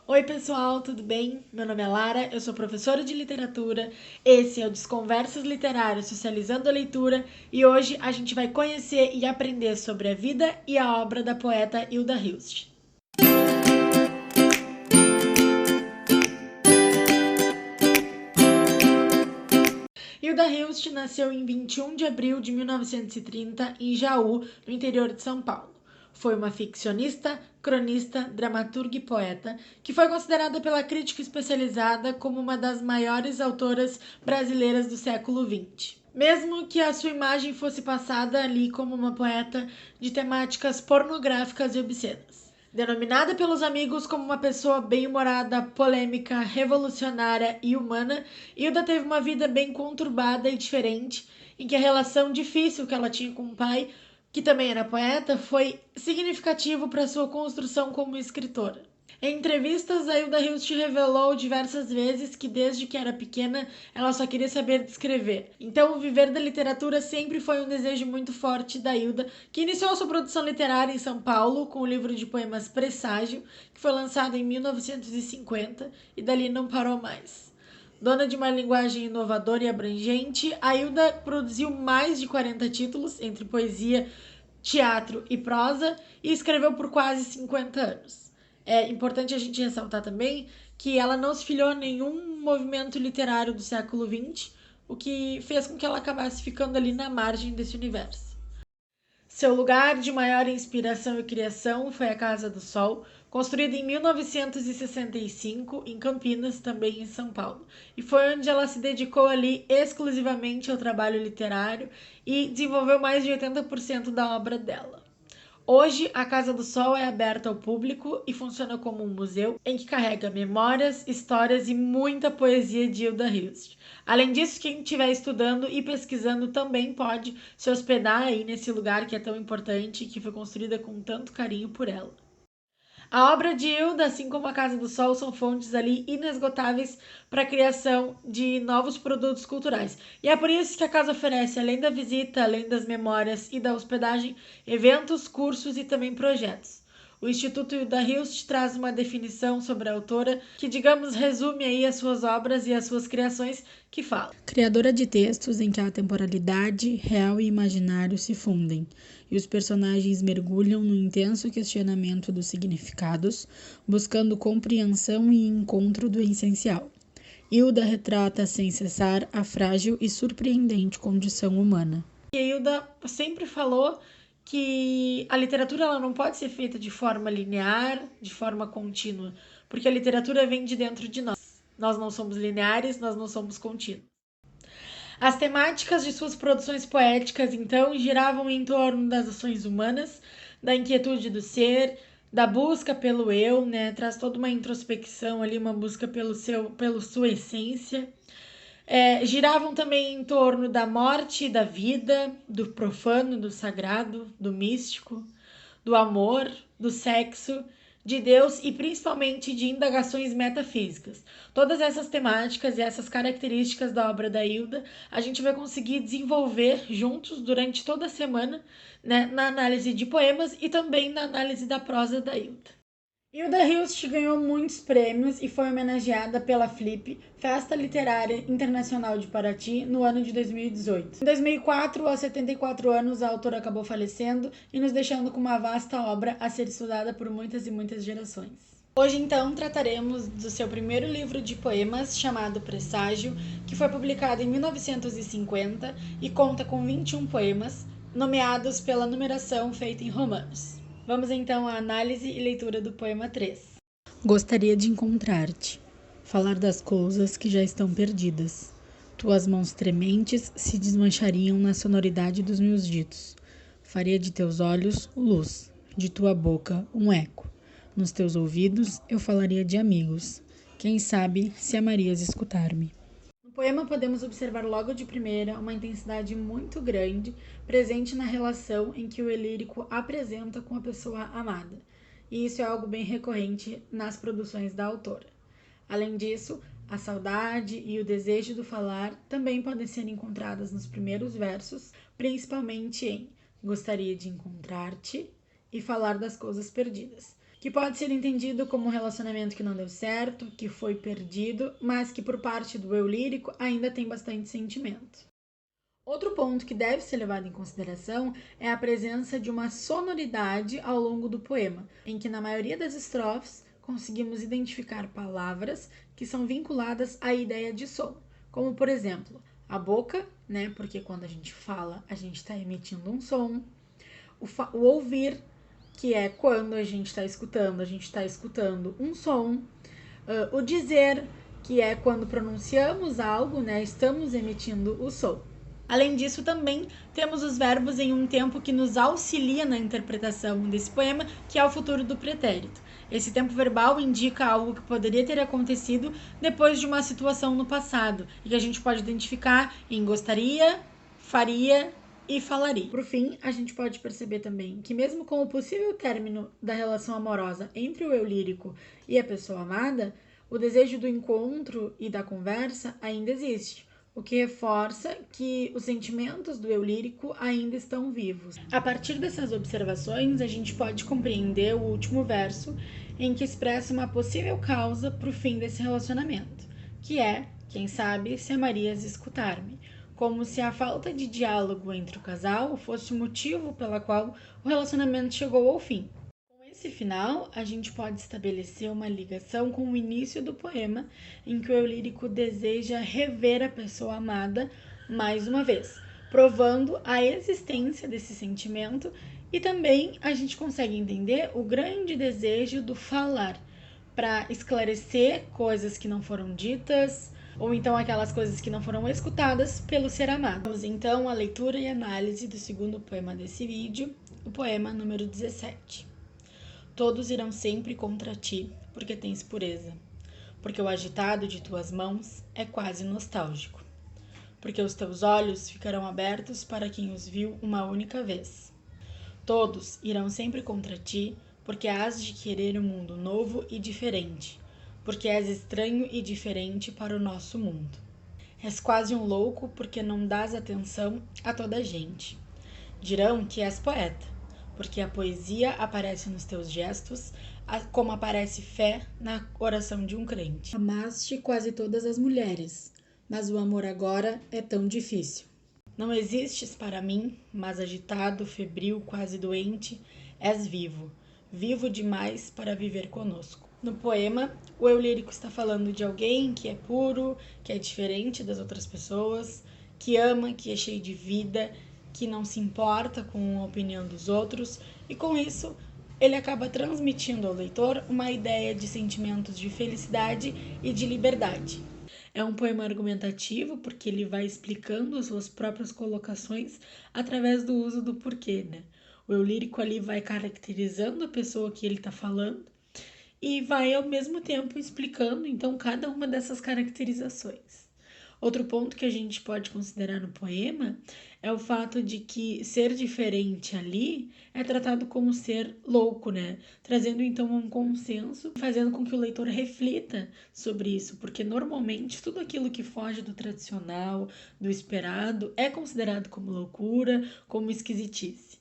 Oi pessoal, tudo bem? Meu nome é Lara, eu sou professora de literatura, esse é o Desconversas Literárias Socializando a Leitura e hoje a gente vai conhecer e aprender sobre a vida e a obra da poeta Hilda Hilst. Hilda Hilst nasceu em 21 de abril de 1930 em Jaú, no interior de São Paulo. Foi uma ficcionista, cronista, dramaturga e poeta, que foi considerada pela crítica especializada como uma das maiores autoras brasileiras do século XX. Mesmo que a sua imagem fosse passada ali como uma poeta de temáticas pornográficas e obscenas. Denominada pelos amigos como uma pessoa bem-humorada, polêmica, revolucionária e humana, Hilda teve uma vida bem conturbada e diferente, em que a relação difícil que ela tinha com o pai, que também era poeta, foi significativo para sua construção como escritora. Em entrevistas, a Hilda Hilst revelou diversas vezes que desde que era pequena ela só queria saber de escrever. Então, viver da literatura sempre foi um desejo muito forte da Hilda, que iniciou sua produção literária em São Paulo com o livro de poemas Presságio, que foi lançado em 1950 e dali não parou mais. Dona de uma linguagem inovadora e abrangente, a Hilda produziu mais de 40 títulos entre poesia, teatro e prosa e escreveu por quase 50 anos. É importante a gente ressaltar também que ela não se filiou a nenhum movimento literário do século XX, o que fez com que ela acabasse ficando ali na margem desse universo. Seu lugar de maior inspiração e criação foi a Casa do Sol, construída em 1965 em Campinas, também em São Paulo, e foi onde ela se dedicou ali exclusivamente ao trabalho literário e desenvolveu mais de 80% da obra dela. Hoje, a Casa do Sol é aberta ao público e funciona como um museu em que carrega memórias, histórias e muita poesia de Hilda Hilst. Além disso, quem estiver estudando e pesquisando também pode se hospedar aí nesse lugar que é tão importante e que foi construída com tanto carinho por ela. A obra de Hilda, assim como a Casa do Sol, são fontes ali inesgotáveis para a criação de novos produtos culturais. E é por isso que a casa oferece, além da visita, além das memórias e da hospedagem, eventos, cursos e também projetos. O Instituto Hilda Hilst traz uma definição sobre a autora que, digamos, resume aí as suas obras e as suas criações que fala: criadora de textos em que a temporalidade, real e imaginário se fundem, e os personagens mergulham no intenso questionamento dos significados, buscando compreensão e encontro do essencial. Hilda retrata sem cessar a frágil e surpreendente condição humana. E Hilda sempre falou que a literatura ela não pode ser feita de forma linear, de forma contínua, porque a literatura vem de dentro de nós. Nós não somos lineares, nós não somos contínuos. As temáticas de suas produções poéticas, então, giravam em torno das ações humanas, da inquietude do ser, da busca pelo eu, né? Traz toda uma introspecção ali, uma busca pela sua essência. Giravam também em torno da morte, da vida, do profano, do sagrado, do místico, do amor, do sexo, de Deus e principalmente de indagações metafísicas. Todas essas temáticas e essas características da obra da Hilda a gente vai conseguir desenvolver juntos durante toda a semana, né, na análise de poemas e também na análise da prosa da Hilda. Hilda Hilst ganhou muitos prêmios e foi homenageada pela Flip, Festa Literária Internacional de Paraty, no ano de 2018. Em 2004, aos 74 anos, a autora acabou falecendo e nos deixando com uma vasta obra a ser estudada por muitas e muitas gerações. Hoje, então, trataremos do seu primeiro livro de poemas, chamado Presságio, que foi publicado em 1950 e conta com 21 poemas, nomeados pela numeração feita em romanos. Vamos então à análise e leitura do poema 3. Gostaria de encontrar-te, falar das coisas que já estão perdidas. Tuas mãos trementes se desmanchariam na sonoridade dos meus ditos. Faria de teus olhos luz, de tua boca um eco. Nos teus ouvidos eu falaria de amigos. Quem sabe se amarias escutar-me. No poema podemos observar logo de primeira uma intensidade muito grande presente na relação em que o lírico apresenta com a pessoa amada, e isso é algo bem recorrente nas produções da autora. Além disso, a saudade e o desejo do falar também podem ser encontradas nos primeiros versos, principalmente em gostaria de encontrar-te e falar das coisas perdidas, que pode ser entendido como um relacionamento que não deu certo, que foi perdido, mas que por parte do eu lírico ainda tem bastante sentimento. Outro ponto que deve ser levado em consideração é a presença de uma sonoridade ao longo do poema, em que na maioria das estrofes conseguimos identificar palavras que são vinculadas à ideia de som, como por exemplo, a boca, né, porque quando a gente fala, a gente está emitindo um som, o ouvir, que é quando a gente está escutando um som, o dizer, que é quando pronunciamos algo, né, estamos emitindo o som. Além disso, também temos os verbos em um tempo que nos auxilia na interpretação desse poema, que é o futuro do pretérito. Esse tempo verbal indica algo que poderia ter acontecido depois de uma situação no passado, e que a gente pode identificar em gostaria, faria e falaria. Por fim, a gente pode perceber também que mesmo com o possível término da relação amorosa entre o eu lírico e a pessoa amada, o desejo do encontro e da conversa ainda existe, o que reforça que os sentimentos do eu lírico ainda estão vivos. A partir dessas observações, a gente pode compreender o último verso, em que expressa uma possível causa para o fim desse relacionamento, que é, quem sabe, se amarias escutar-me, como se a falta de diálogo entre o casal fosse o motivo pela qual o relacionamento chegou ao fim. Nesse final, a gente pode estabelecer uma ligação com o início do poema, em que o eu lírico deseja rever a pessoa amada mais uma vez, provando a existência desse sentimento, e também a gente consegue entender o grande desejo do falar, para esclarecer coisas que não foram ditas, ou então aquelas coisas que não foram escutadas pelo ser amado. Vamos então à leitura e análise do segundo poema desse vídeo, o poema número 17. Todos irão sempre contra ti, porque tens pureza, porque o agitado de tuas mãos é quase nostálgico, porque os teus olhos ficarão abertos para quem os viu uma única vez. Todos irão sempre contra ti, porque hás de querer um mundo novo e diferente, porque és estranho e diferente para o nosso mundo. És quase um louco porque não dás atenção a toda a gente. Dirão que és poeta, porque a poesia aparece nos teus gestos, como aparece fé na oração de um crente. Amaste quase todas as mulheres, mas o amor agora é tão difícil. Não existes para mim, mas agitado, febril, quase doente, és vivo, vivo demais para viver conosco. No poema, o eu lírico está falando de alguém que é puro, que é diferente das outras pessoas, que ama, que é cheio de vida, que não se importa com a opinião dos outros, e com isso ele acaba transmitindo ao leitor uma ideia de sentimentos de felicidade e de liberdade. É um poema argumentativo porque ele vai explicando as suas próprias colocações através do uso do porquê, né? O eu lírico ali vai caracterizando a pessoa que ele está falando e vai ao mesmo tempo explicando então cada uma dessas caracterizações. Outro ponto que a gente pode considerar no poema é o fato de que ser diferente ali é tratado como ser louco, né? Trazendo então um consenso, fazendo com que o leitor reflita sobre isso, porque normalmente tudo aquilo que foge do tradicional, do esperado, é considerado como loucura, como esquisitice.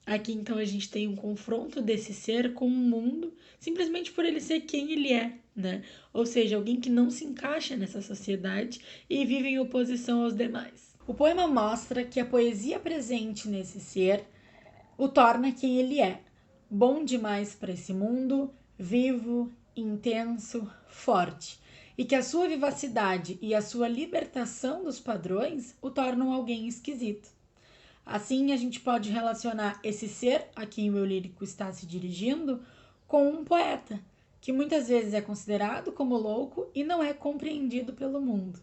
Aqui então a gente tem um confronto desse ser com o mundo, simplesmente por ele ser quem ele é, né? Ou seja, alguém que não se encaixa nessa sociedade e vive em oposição aos demais. O poema mostra que a poesia presente nesse ser o torna quem ele é, bom demais para esse mundo, vivo, intenso, forte, e que a sua vivacidade e a sua libertação dos padrões o tornam alguém esquisito. Assim, a gente pode relacionar esse ser a quem o eu lírico está se dirigindo com um poeta, que muitas vezes é considerado como louco e não é compreendido pelo mundo.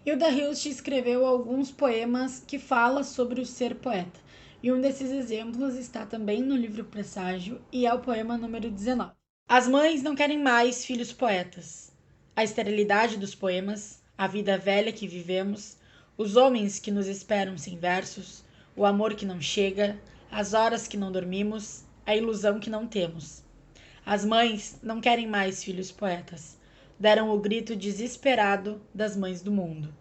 Hilda Hilst escreveu alguns poemas que falam sobre o ser poeta, e um desses exemplos está também no livro Presságio, e é o poema número 19. As mães não querem mais filhos poetas. A esterilidade dos poemas, a vida velha que vivemos, os homens que nos esperam sem versos, o amor que não chega, as horas que não dormimos, a ilusão que não temos. As mães não querem mais filhos poetas. Deram o grito desesperado das mães do mundo.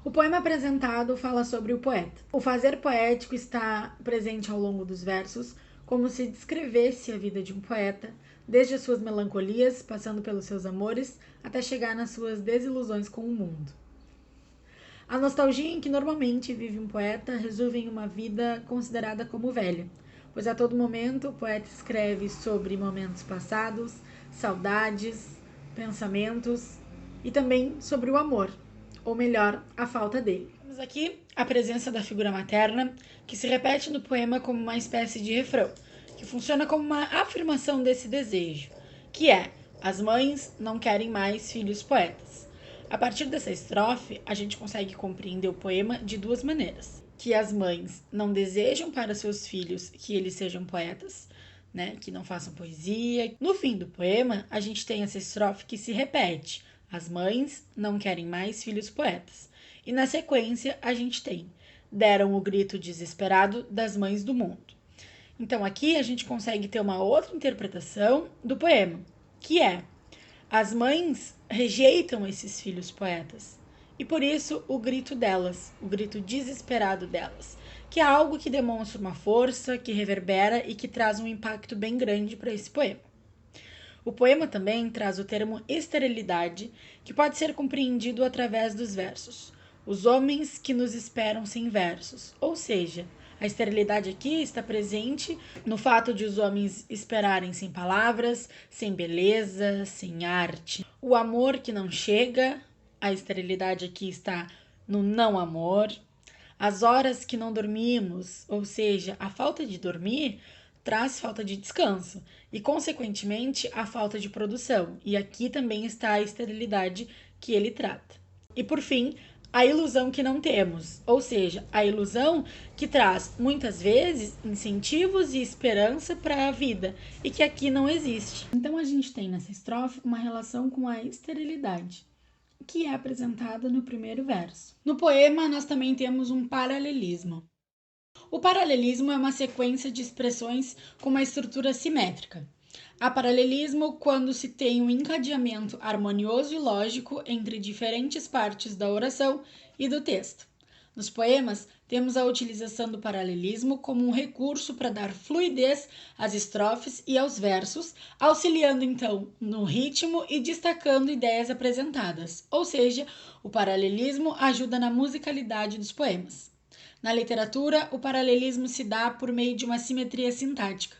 O poema apresentado fala sobre o poeta. O fazer poético está presente ao longo dos versos, como se descrevesse a vida de um poeta, desde as suas melancolias, passando pelos seus amores, até chegar nas suas desilusões com o mundo. A nostalgia em que normalmente vive um poeta resulta em uma vida considerada como velha, pois a todo momento o poeta escreve sobre momentos passados, saudades, pensamentos e também sobre o amor, ou melhor, a falta dele. Temos aqui a presença da figura materna, que se repete no poema como uma espécie de refrão, que funciona como uma afirmação desse desejo, que é: as mães não querem mais filhos poetas. A partir dessa estrofe, a gente consegue compreender o poema de duas maneiras: que as mães não desejam para seus filhos que eles sejam poetas, né, que não façam poesia. No fim do poema, a gente tem essa estrofe que se repete: as mães não querem mais filhos poetas. E na sequência, a gente tem: deram o grito desesperado das mães do mundo. Então aqui a gente consegue ter uma outra interpretação do poema, que é: as mães rejeitam esses filhos poetas. E por isso o grito delas, o grito desesperado delas, que é algo que demonstra uma força, que reverbera e que traz um impacto bem grande para esse poema. O poema também traz o termo esterilidade, que pode ser compreendido através dos versos: os homens que nos esperam sem versos, ou seja, a esterilidade aqui está presente no fato de os homens esperarem sem palavras, sem beleza, sem arte. O amor que não chega, a esterilidade aqui está no não amor. As horas que não dormimos, ou seja, a falta de dormir, traz falta de descanso e, consequentemente, a falta de produção. E aqui também está a esterilidade que ele trata. E, por fim, a ilusão que não temos, ou seja, a ilusão que traz, muitas vezes, incentivos e esperança para a vida e que aqui não existe. Então, a gente tem nessa estrofe uma relação com a esterilidade, que é apresentada no primeiro verso. No poema, nós também temos um paralelismo. O paralelismo é uma sequência de expressões com uma estrutura simétrica. Há paralelismo quando se tem um encadeamento harmonioso e lógico entre diferentes partes da oração e do texto. Nos poemas, temos a utilização do paralelismo como um recurso para dar fluidez às estrofes e aos versos, auxiliando então no ritmo e destacando ideias apresentadas, ou seja, o paralelismo ajuda na musicalidade dos poemas. Na literatura, o paralelismo se dá por meio de uma simetria sintática,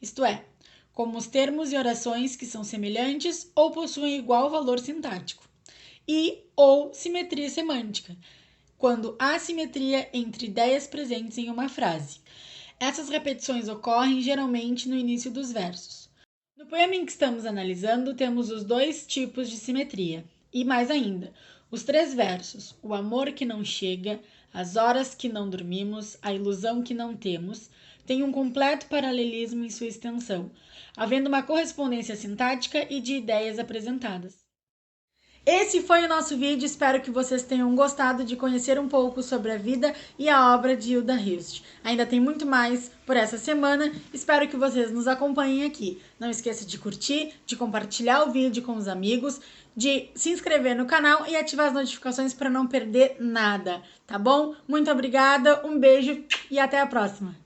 isto é, como os termos e orações que são semelhantes ou possuem igual valor sintático, e ou simetria semântica, quando há simetria entre ideias presentes em uma frase. Essas repetições ocorrem geralmente no início dos versos. No poema em que estamos analisando, temos os dois tipos de simetria, e mais ainda, os três versos: o amor que não chega, as horas que não dormimos, a ilusão que não temos, têm um completo paralelismo em sua extensão, havendo uma correspondência sintática e de ideias apresentadas. Esse foi o nosso vídeo, espero que vocês tenham gostado de conhecer um pouco sobre a vida e a obra de Hilda Hilst. Ainda tem muito mais por essa semana, espero que vocês nos acompanhem aqui. Não esqueça de curtir, de compartilhar o vídeo com os amigos, de se inscrever no canal e ativar as notificações para não perder nada, tá bom? Muito obrigada, um beijo e até a próxima!